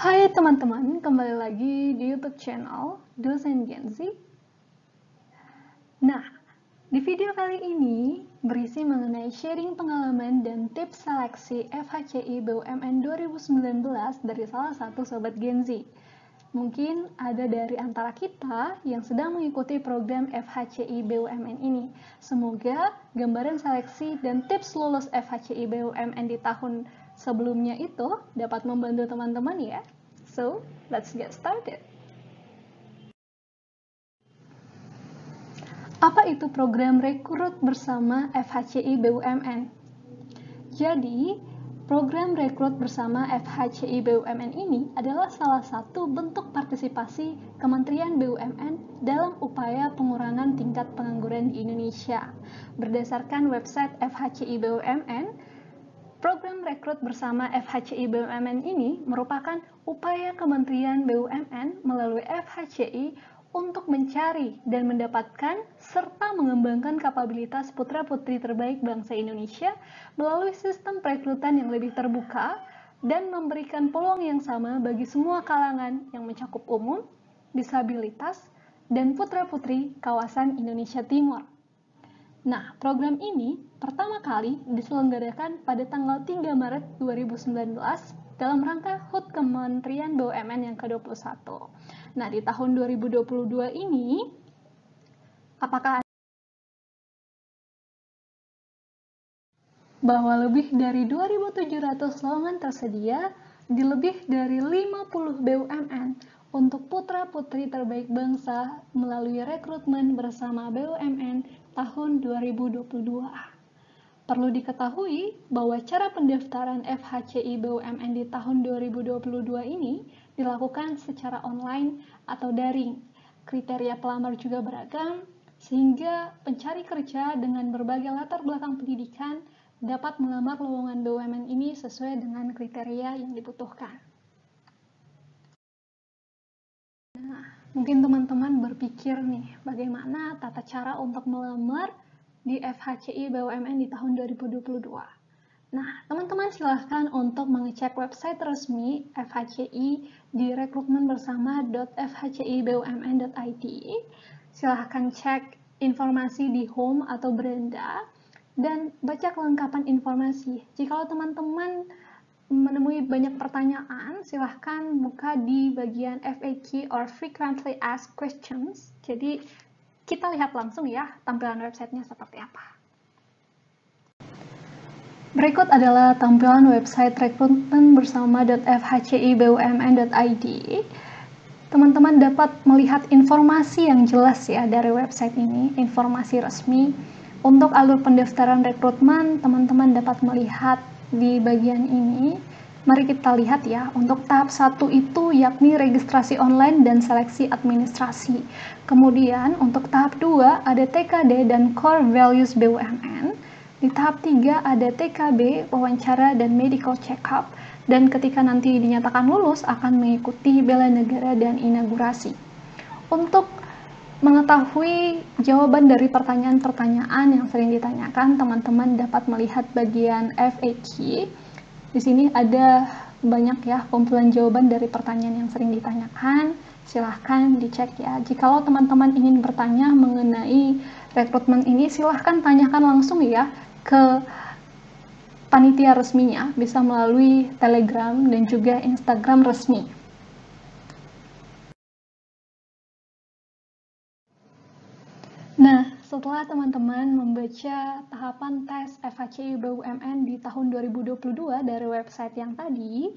Hai teman-teman, kembali lagi di YouTube channel Dosen Gen Z. Nah, di video kali ini berisi mengenai sharing pengalaman dan tips seleksi FHCI BUMN 2019 dari salah satu sobat Gen Z. Mungkin ada dari antara kita yang sedang mengikuti program FHCI BUMN ini. Semoga gambaran seleksi dan tips lulus FHCI BUMN di tahun sebelumnya itu dapat membantu teman-teman ya. So, let's get started. Apa itu program rekrut bersama FHCI BUMN? Jadi, program rekrut bersama FHCI BUMN ini adalah salah satu bentuk partisipasi Kementerian BUMN dalam upaya pengurangan tingkat pengangguran di Indonesia. Berdasarkan website FHCI BUMN, program rekrut bersama FHCI BUMN ini merupakan upaya Kementerian BUMN melalui FHCI untuk mencari dan mendapatkan serta mengembangkan kapabilitas putra-putri terbaik bangsa Indonesia melalui sistem perekrutan yang lebih terbuka dan memberikan peluang yang sama bagi semua kalangan yang mencakup umum, disabilitas, dan putra-putri kawasan Indonesia Timur. Nah, program ini pertama kali diselenggarakan pada tanggal 3 Maret 2019 dalam rangka HUT Kementerian BUMN yang ke-21. Nah, di tahun 2022 ini, apakah bahwa lebih dari 2.700 lowongan tersedia di lebih dari 50 BUMN untuk putra-putri terbaik bangsa melalui rekrutmen bersama BUMN tahun 2022. Perlu diketahui bahwa cara pendaftaran FHCI BUMN di tahun 2022 ini dilakukan secara online atau daring. Kriteria pelamar juga beragam, sehingga pencari kerja dengan berbagai latar belakang pendidikan dapat melamar lowongan BUMN ini sesuai dengan kriteria yang dibutuhkan. Nah, mungkin teman-teman berpikir nih, bagaimana tata cara untuk melamar di FHCI BUMN di tahun 2022. Nah, teman-teman silahkan untuk mengecek website resmi FHCI di rekrutmenbersama.fhcibumn.id. Silahkan cek informasi di home atau beranda dan baca kelengkapan informasi. Jika teman-teman menemui banyak pertanyaan, silahkan buka di bagian FAQ or Frequently Asked Questions. Jadi, kita lihat langsung ya tampilan websitenya seperti apa. Berikut adalah tampilan website rekrutmen bersama.fhcibumn.id. Teman-teman dapat melihat informasi yang jelas ya dari website ini, informasi resmi. Untuk alur pendaftaran rekrutmen, teman-teman dapat melihat di bagian ini. Mari kita lihat ya, untuk tahap 1 itu yakni registrasi online dan seleksi administrasi. Kemudian untuk tahap 2 ada TKD dan Core Values BUMN. Di tahap 3 ada TKB, wawancara dan medical check-up. Dan ketika nanti dinyatakan lulus akan mengikuti bela negara dan inaugurasi. Untuk mengetahui jawaban dari pertanyaan-pertanyaan yang sering ditanyakan, teman-teman dapat melihat bagian FAQ. Di sini ada banyak ya kumpulan jawaban dari pertanyaan yang sering ditanyakan. Silahkan dicek ya. Jikalau teman-teman ingin bertanya mengenai rekrutmen ini, silahkan tanyakan langsung ya ke panitia resminya, bisa melalui Telegram dan juga Instagram resmi. Nah, setelah teman-teman membaca tahapan tes FHCI BUMN di tahun 2022 dari website yang tadi,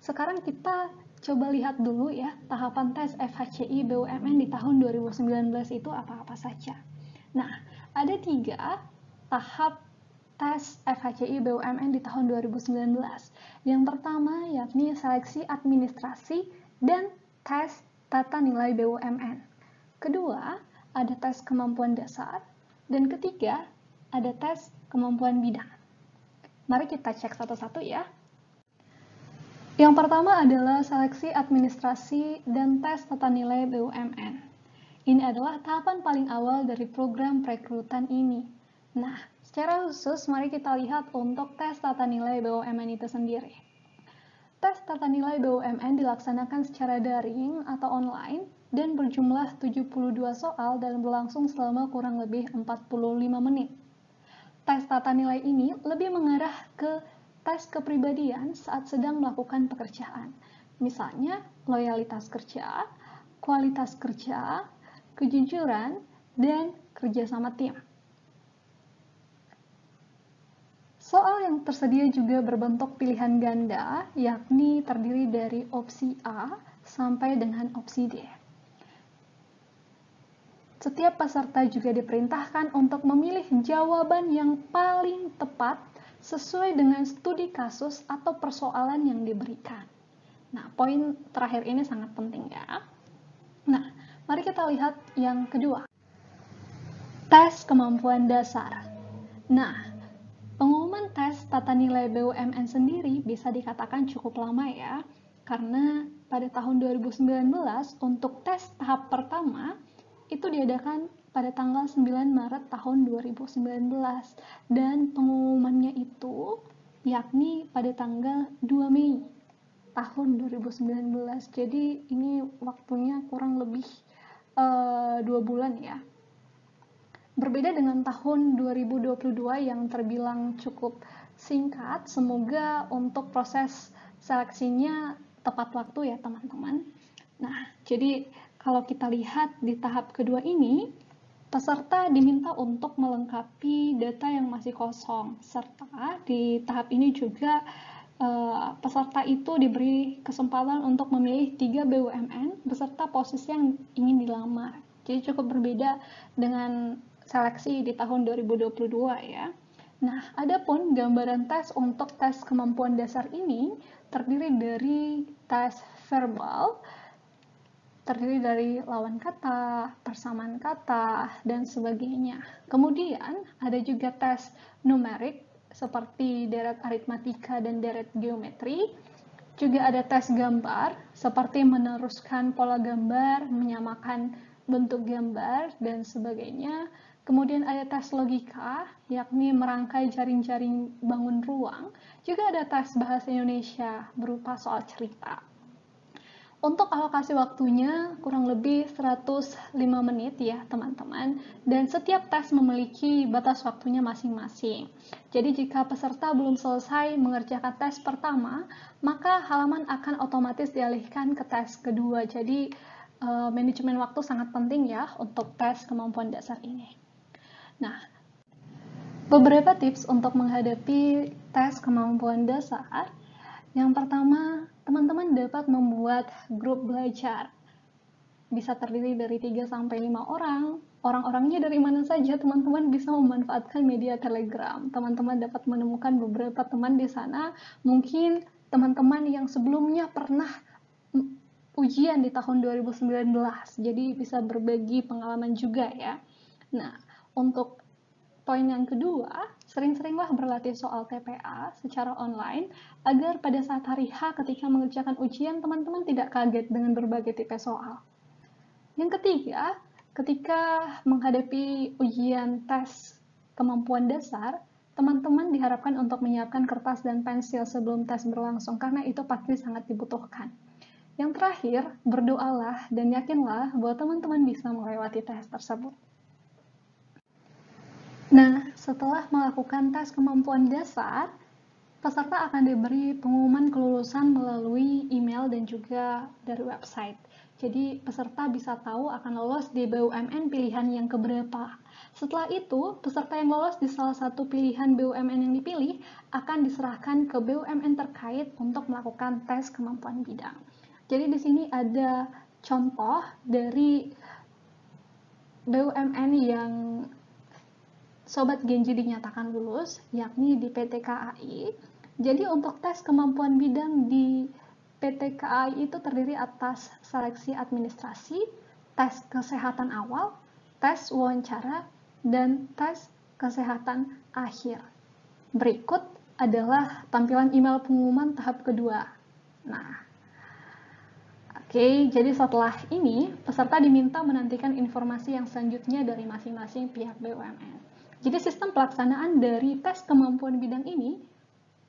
sekarang kita coba lihat dulu ya tahapan tes FHCI BUMN di tahun 2019 itu apa-apa saja. Nah, ada 3 tahap tes FHCI BUMN di tahun 2019. Yang pertama yakni seleksi administrasi dan tes tata nilai BUMN. Kedua, ada tes kemampuan dasar. Dan ketiga, ada tes kemampuan bidang. Mari kita cek satu-satu ya. Yang pertama adalah seleksi administrasi dan tes tata nilai BUMN. Ini adalah tahapan paling awal dari program perekrutan ini. Nah, secara khusus mari kita lihat untuk tes tata nilai BUMN itu sendiri. tes tata nilai BUMN dilaksanakan secara daring atau online dan berjumlah 72 soal dan berlangsung selama kurang lebih 45 menit. Tes tata nilai ini lebih mengarah ke tes kepribadian saat sedang melakukan pekerjaan. Misalnya, loyalitas kerja, kualitas kerja, kejujuran, dan kerja sama tim. Soal yang tersedia juga berbentuk pilihan ganda, yakni terdiri dari opsi A sampai dengan opsi D. Setiap peserta juga diperintahkan untuk memilih jawaban yang paling tepat sesuai dengan studi kasus atau persoalan yang diberikan. Nah, poin terakhir ini sangat penting ya. Nah, mari kita lihat yang kedua. Tes kemampuan dasar. Nah, pengumuman tes tata nilai BUMN sendiri bisa dikatakan cukup lama ya, karena pada tahun 2019 untuk tes tahap pertama itu diadakan pada tanggal 9 Maret tahun 2019 dan pengumumannya itu yakni pada tanggal 2 Mei tahun 2019. Jadi ini waktunya kurang lebih 2 bulan ya. Berbeda dengan tahun 2022 yang terbilang cukup singkat, semoga untuk proses seleksinya tepat waktu ya teman-teman. Nah, jadi kalau kita lihat di tahap kedua ini, peserta diminta untuk melengkapi data yang masih kosong, serta di tahap ini juga peserta itu diberi kesempatan untuk memilih 3 BUMN beserta posisi yang ingin dilamar. Jadi cukup berbeda dengan seleksi di tahun 2022 ya. Nah, adapun gambaran tes untuk tes kemampuan dasar ini terdiri dari tes verbal, terdiri dari lawan kata, persamaan kata, dan sebagainya. Kemudian ada juga tes numerik seperti deret aritmatika dan deret geometri. Juga ada tes gambar seperti meneruskan pola gambar, menyamakan bentuk gambar, dan sebagainya. Kemudian ada tes logika, yakni merangkai jaring-jaring bangun ruang. Juga ada tes bahasa Indonesia berupa soal cerita. Untuk alokasi waktunya kurang lebih 105 menit ya teman-teman, dan setiap tes memiliki batas waktunya masing-masing. Jadi jika peserta belum selesai mengerjakan tes pertama, maka halaman akan otomatis dialihkan ke tes kedua. Jadi manajemen waktu sangat penting ya untuk tes kemampuan dasar ini. Nah, beberapa tips untuk menghadapi tes kemampuan dasar. Yang pertama, teman-teman dapat membuat grup belajar. Bisa terdiri dari 3-5 orang. Orang-orangnya dari mana saja, teman-teman bisa memanfaatkan media Telegram. Teman-teman dapat menemukan beberapa teman di sana. Mungkin teman-teman yang sebelumnya pernah ujian di tahun 2019. Jadi bisa berbagi pengalaman juga ya. Nah, untuk poin yang kedua, sering-seringlah berlatih soal TPA secara online agar pada saat hari H ketika mengerjakan ujian, teman-teman tidak kaget dengan berbagai tipe soal. Yang ketiga, ketika menghadapi ujian tes kemampuan dasar, teman-teman diharapkan untuk menyiapkan kertas dan pensil sebelum tes berlangsung karena itu pasti sangat dibutuhkan. Yang terakhir, berdoalah dan yakinlah bahwa teman-teman bisa melewati tes tersebut. Nah, setelah melakukan tes kemampuan dasar, peserta akan diberi pengumuman kelulusan melalui email dan juga dari website. Jadi, peserta bisa tahu akan lolos di BUMN pilihan yang keberapa. Setelah itu, peserta yang lolos di salah satu pilihan BUMN yang dipilih akan diserahkan ke BUMN terkait untuk melakukan tes kemampuan bidang. Jadi, di sini ada contoh dari BUMN yang Sobat Genji dinyatakan lulus, yakni di PT KAI. Jadi untuk tes kemampuan bidang di PT KAI itu terdiri atas seleksi administrasi, tes kesehatan awal, tes wawancara, dan tes kesehatan akhir. Berikut adalah tampilan email pengumuman tahap kedua. Nah, oke, jadi setelah ini, peserta diminta menantikan informasi yang selanjutnya dari masing-masing pihak BUMN. Jadi sistem pelaksanaan dari tes kemampuan bidang ini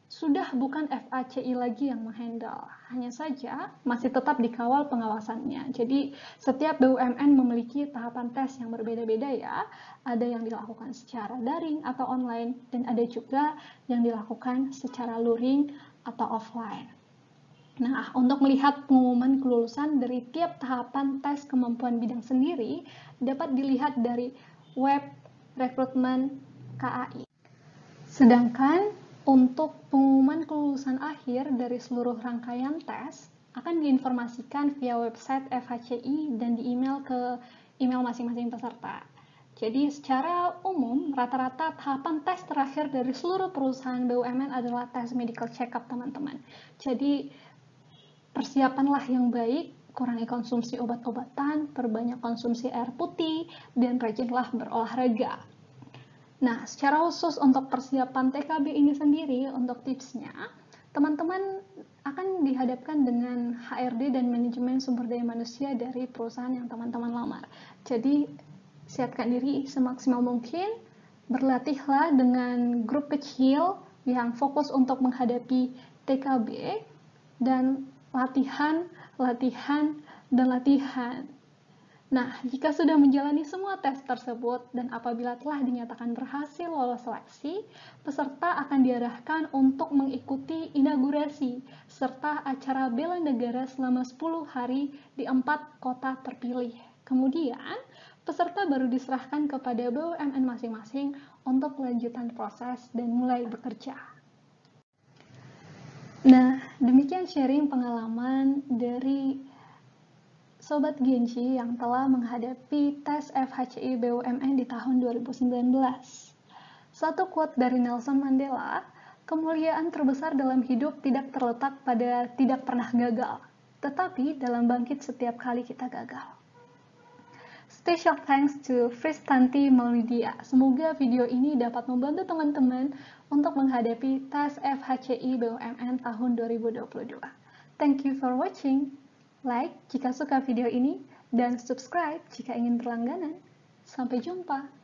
sudah bukan FHCI lagi yang menghandle. Hanya saja masih tetap dikawal pengawasannya. Jadi setiap BUMN memiliki tahapan tes yang berbeda-beda ya. Ada yang dilakukan secara daring atau online, dan ada juga yang dilakukan secara luring atau offline. Nah, untuk melihat pengumuman kelulusan dari tiap tahapan tes kemampuan bidang sendiri, dapat dilihat dari web rekrutmen KAI. Sedangkan untuk pengumuman kelulusan akhir dari seluruh rangkaian tes akan diinformasikan via website FHCI dan di email ke email masing-masing peserta. Jadi secara umum, rata-rata tahapan tes terakhir dari seluruh perusahaan BUMN adalah tes medical check-up, teman-teman. Jadi persiapanlah yang baik, kurangi konsumsi obat-obatan, perbanyak konsumsi air putih, dan rajinlah berolahraga. Nah, secara khusus untuk persiapan TKB ini sendiri, untuk tipsnya, teman-teman akan dihadapkan dengan HRD dan manajemen sumber daya manusia dari perusahaan yang teman-teman lamar. Jadi, siapkan diri semaksimal mungkin, berlatihlah dengan grup kecil yang fokus untuk menghadapi TKB, dan latihan. Nah, jika sudah menjalani semua tes tersebut dan apabila telah dinyatakan berhasil lolos seleksi, peserta akan diarahkan untuk mengikuti inaugurasi serta acara bela negara selama 10 hari di 4 kota terpilih. Kemudian, peserta baru diserahkan kepada BUMN masing-masing untuk kelanjutan proses dan mulai bekerja. Nah, demikian sharing pengalaman dari Sobat Genci yang telah menghadapi tes FHCI BUMN di tahun 2019. Satu quote dari Nelson Mandela, kemuliaan terbesar dalam hidup tidak terletak pada tidak pernah gagal, tetapi dalam bangkit setiap kali kita gagal. Special thanks to Fristanti Maulidia. Semoga video ini dapat membantu teman-teman untuk menghadapi tes FHCI BUMN tahun 2022. Thank you for watching. Like jika suka video ini, dan subscribe jika ingin berlangganan. Sampai jumpa!